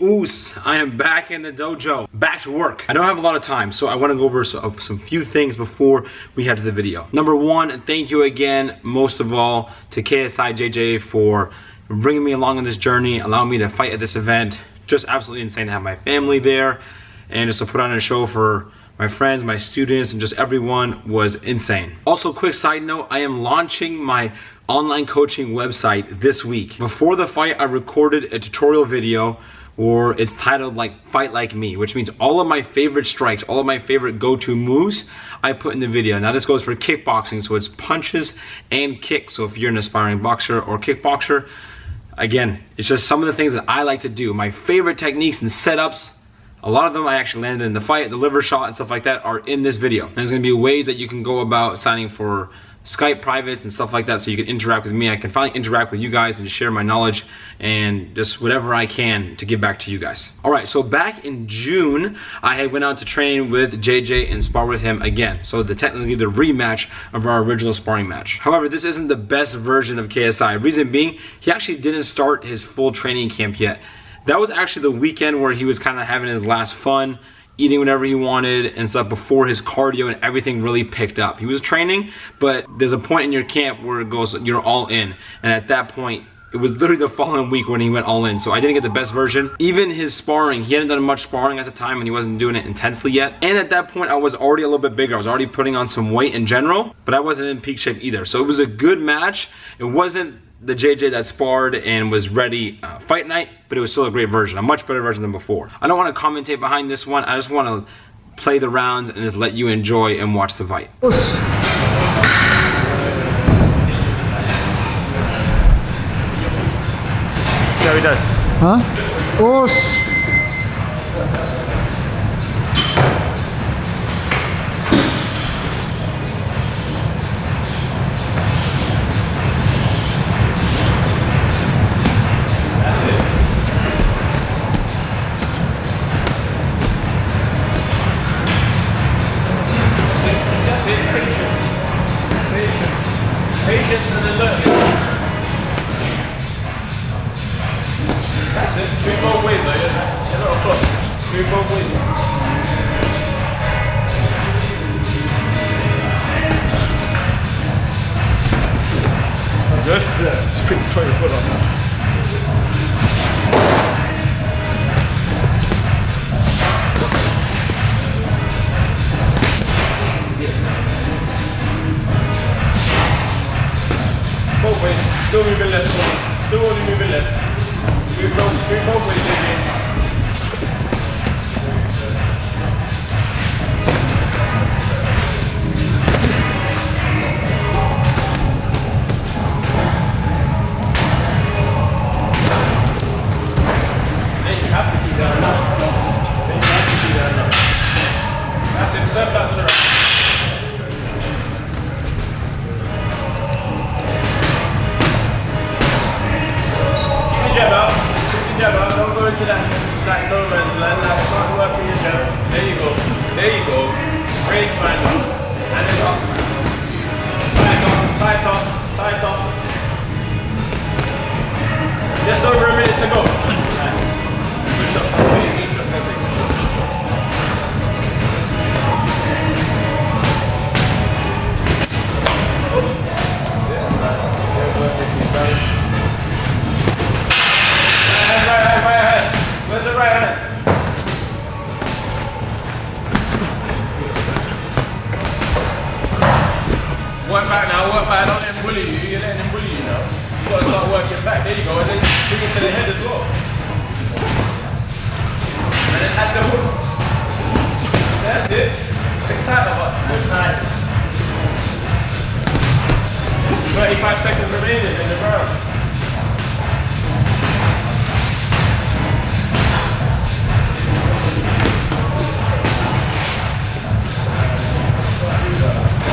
Oos, I am back in the dojo, back to work. I don't have a lot of time, so I want to go over some few things before we head to the video. Number one, thank you again, most of all, to KSI JJ for bringing me along on this journey, allowing me to fight at this event. Just absolutely insane to have my family there, and just to put on a show for my friends, my students, and just everyone was insane. Also, quick side note, I am launching my online coaching website this week. Before the fight, I recorded a tutorial video or it's titled like Fight Like Me, which means all of my favorite strikes, all of my favorite go-to moves I put in the video. Now this goes for kickboxing, so it's punches and kicks. So if you're an aspiring boxer or kickboxer, again, it's just some of the things that I like to do. My favorite techniques and setups, a lot of them I actually landed in the fight, the liver shot and stuff like that are in this video. And there's gonna be ways that you can go about signing for Skype privates and stuff like that so you can interact with me. I can finally interact with you guys and share my knowledge and just whatever I can to give back to you guys. All right, so back in June, I had went out to train with JJ and spar with him again. So technically the rematch of our original sparring match. However, this isn't the best version of KSI. Reason being, he actually didn't start his full training camp yet. That was actually the weekend where he was kind of having his last fun, eating whatever he wanted and stuff before his cardio and everything really picked up. He was training, but there's a point in your camp where it goes, you're all in. And at that point, it was literally the following week when he went all in. So I didn't get the best version. Even his sparring, he hadn't done much sparring at the time and he wasn't doing it intensely yet. And at that point, I was already a little bit bigger. I was already putting on some weight in general, but I wasn't in peak shape either. So it was a good match. It wasn't the JJ that sparred and was ready fight night, but it was still a great version, a much better version than before. I don't want to commentate behind this one. I just want to play the rounds and just let you enjoy and watch the fight. See how he does. Huh? Os. Patience and alert. That's it. Move both ways, though. You're not close. Move both ways. Good? Yeah. Just put your foot on that. Both ways, still moving left, still only moving left. Move both ways again. Then you have to keep that enough. That's it, serve that to the right. Don't go into that like no man's land. Like start working your jab. There you go. There you go. Range finder. And then up. Tight up. Tight up. Tight up. Just over a minute to go. Good shot. Good shot, Sensei. Good shot. Where's the right hand? Work back now, work back. Don't let him bully you. You're letting him bully you now. You've got to start working back. There you go. And then bring it to the head as well. And then add the hook. That's it. Take tighter, but good tight. 35 seconds remaining in the round.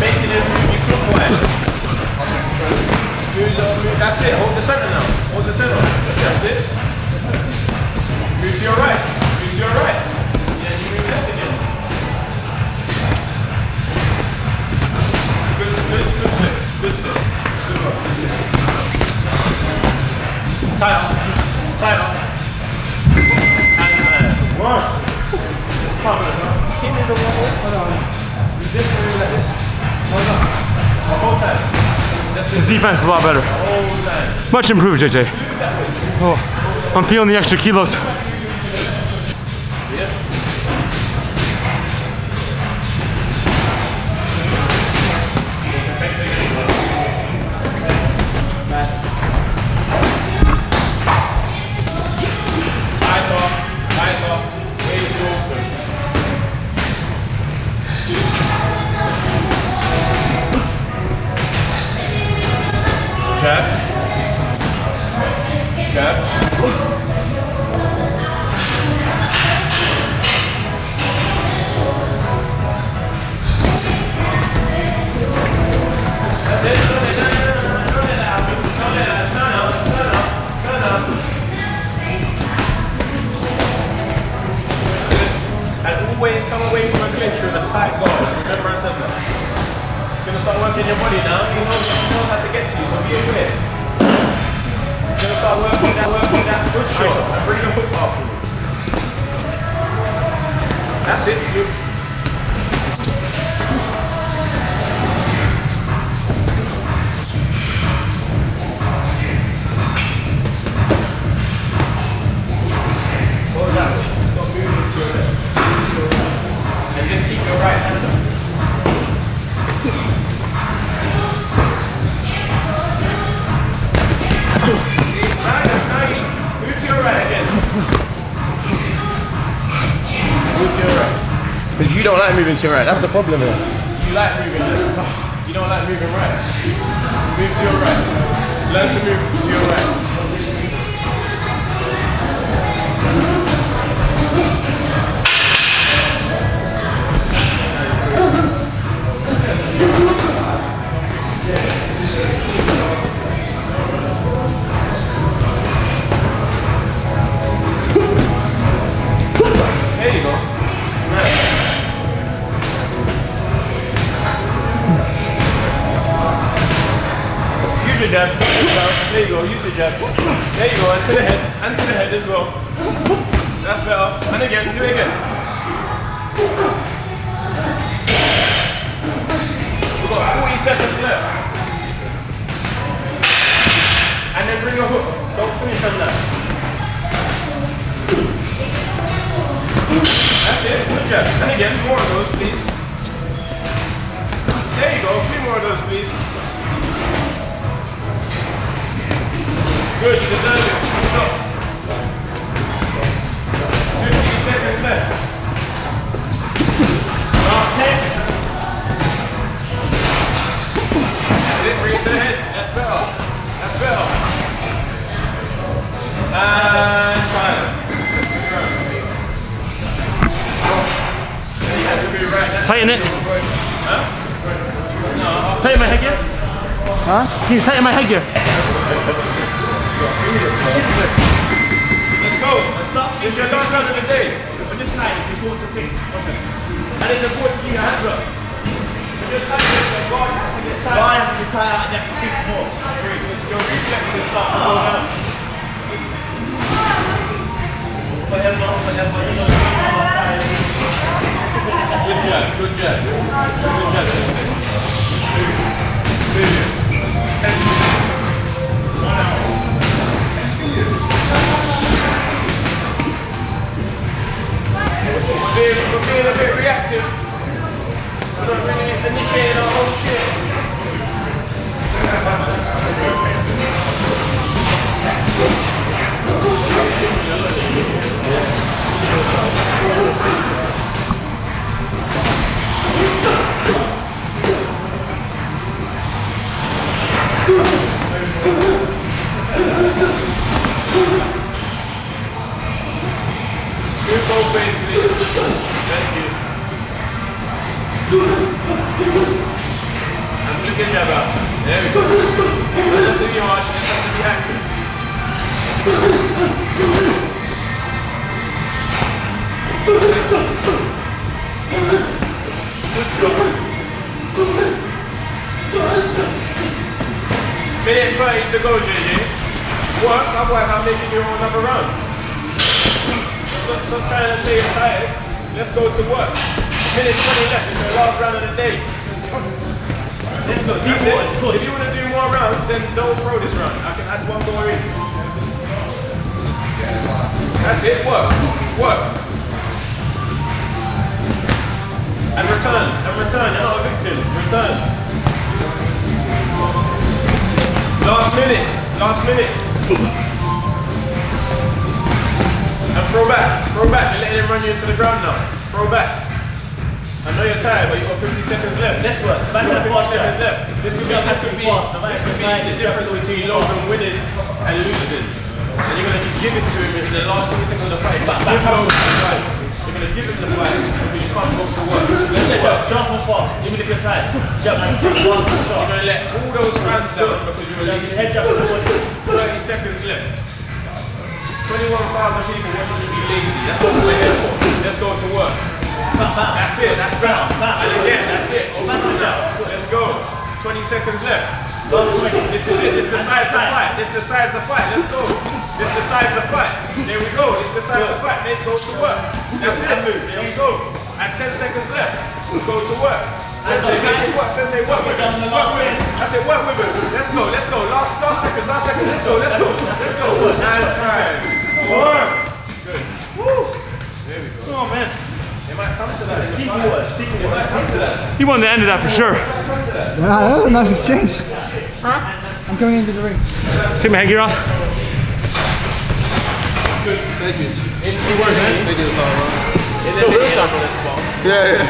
Making it move you clockwise. That's it. Hold the center now. Hold the center. That's it. Move to your right. Move to your right. Yeah, you move left again. Good step. Good step. Good one. Tie up. Tie up. His defense is a lot better. Much improved, JJ. Oh, I'm feeling the extra kilos. Jab. Jab. And always come away from a clinch with a tight guard. Remember I said that. You're going to start working your body now. He knows how to get to you, so be aware. You're going to start working that good shot and bring your hook afterwards. That's it. Go that way. Stop moving to your left. And just keep your right hand up. Because you don't like moving to your right, that's the problem here. You like moving left, you don't like moving right. Move to your right. Learn to move to your right. There you go. Use your jab. There you go, use your jab. There you go, and to the head as well. That's better. And again, do it again. We've got 40 seconds left. And then bring your hook. Don't finish on that. That's it, good job. And again, more of those, please. There you go, 3 more of those, please. Good, you deserve it. Stop. 15 seconds left. Last 10. That's it, bring it to the head. That's better. That's better. And time. Tighten it. Huh? No. Tighten my headgear. Huh? Can you tighten my headgear? Let's go. Let's start. It's your last round of the day. When you're tight, it's important to think. Okay. And it's important to keep your hands up. When you're tight, your guard has to get tight. Guard has to get tight out and you have to think more. Your reflexes start to go down. Whatever, you know. Good job, good job. Good job. We're being a bit reactive. We're not really initiating our whole shit. Move both ways, please. Thank you. And flip your jab out. There we go. Doesn't have to be hard, it has to be active. Minute 30 to go, JJ. Work, otherwise I'm making you another round. stop trying to say you're tired. Let's go to work. Minute 20 left. It's the last round of the day. Let's go. That's it. If you want to do more rounds, then don't throw this round. I can add one more in. That's it. Work. Work. And return. And return. You're not a victim. Return. Last minute. Last minute. And throw back. Throw back. You're letting him run you into the ground now. Throw back. I know you're tired, but you've got 50 seconds left. Let's work. Back 50 seconds left. This could be the difference between Logan winning and losing. And you're going to give it to him in the last 20 seconds of the fight. Back Logan the fight. You're going to give him the fight because you can't go to work. Jump on fast, even if you're tired. Jump. You're going to let all those fans down because you're lazy. 30 seconds left. 21,000 people watching you be lazy. That's what we're here for. Let's go to work. That's it, that's better. And again, that's it. Let's go. 20 seconds left. This is it. This decides the fight. This decides the fight. Let's go. This decides the fight. There we go. This decides the fight. Let's go to work. That's it. There we go. And 10 seconds left. Go to work. Sensei, make it work. Sensei, work with him. Work with him. That's it. Work with him. Let's go. Let's go. Last second. Last second. Let's go. Let's go. Let's go. And time. Work. Good. Woo. There we go. Oh man. It might come to that. It might come to that. He won the end of that for sure. Yeah, that was a nice exchange. Huh? I'm coming into the ring. Take my headgear off. Thank you. He works, man. Thank you, bro. Yeah.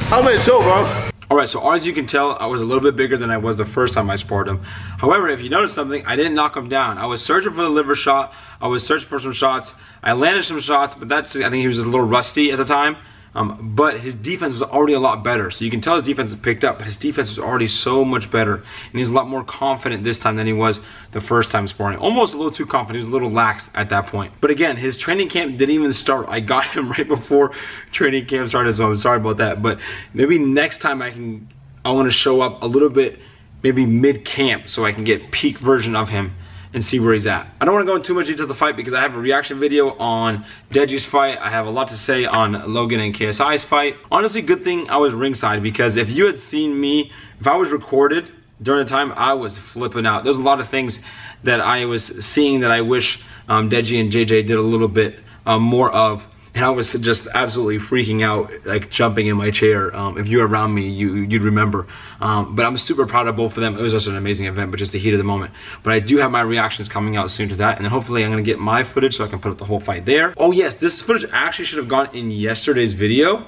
How many show, bro? Alright, so as you can tell, I was a little bit bigger than I was the first time I sparred him. However, if you notice something, I didn't knock him down. I was searching for the liver shot. I was searching for some shots. I landed some shots, but that's, I think he was a little rusty at the time. But his defense was already a lot better. So you can tell his defense has picked up. His defense was already so much better. And he's a lot more confident this time than he was the first time sparring. Almost a little too confident. He was a little lax at that point. But again, his training camp didn't even start. I got him right before training camp started, so I'm sorry about that. But maybe next time I want to show up a little bit, maybe mid-camp, so I can get peak version of him and see where he's at. I don't want to go into too much detail of the fight because I have a reaction video on Deji's fight. I have a lot to say on Logan and KSI's fight. Honestly, good thing I was ringside, because if you had seen me, if I was recorded during the time, I was flipping out. There's a lot of things that I was seeing that I wish Deji and JJ did a little bit more of. And I was just absolutely freaking out, like jumping in my chair. If you were around me, you'd remember. But I'm super proud of both of them. It was just an amazing event, but just the heat of the moment. But I do have my reactions coming out soon to that. And then hopefully I'm gonna get my footage so I can put up the whole fight there. Oh yes, this footage actually should have gone in yesterday's video.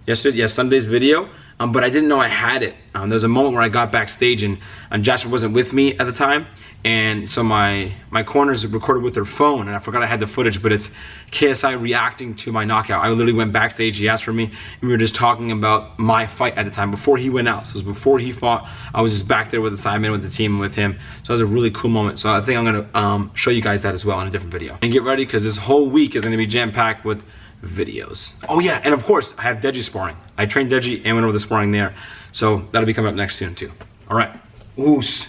Sunday's video. But I didn't know I had it. There was a moment where I got backstage and Jasper wasn't with me at the time. And so my corners recorded with their phone, and I forgot I had the footage, but it's KSI reacting to my knockout. I literally went backstage, he asked for me, and we were just talking about my fight at the time, before he went out. So it was before he fought. I was just back there with Simon, with the team, with him. So it was a really cool moment. So I think I'm gonna show you guys that as well in a different video. And get ready, because this whole week is gonna be jam-packed with videos. Oh yeah, and of course, I have Deji sparring. I trained Deji and went over the sparring there. So that'll be coming up next soon too. All right, oos.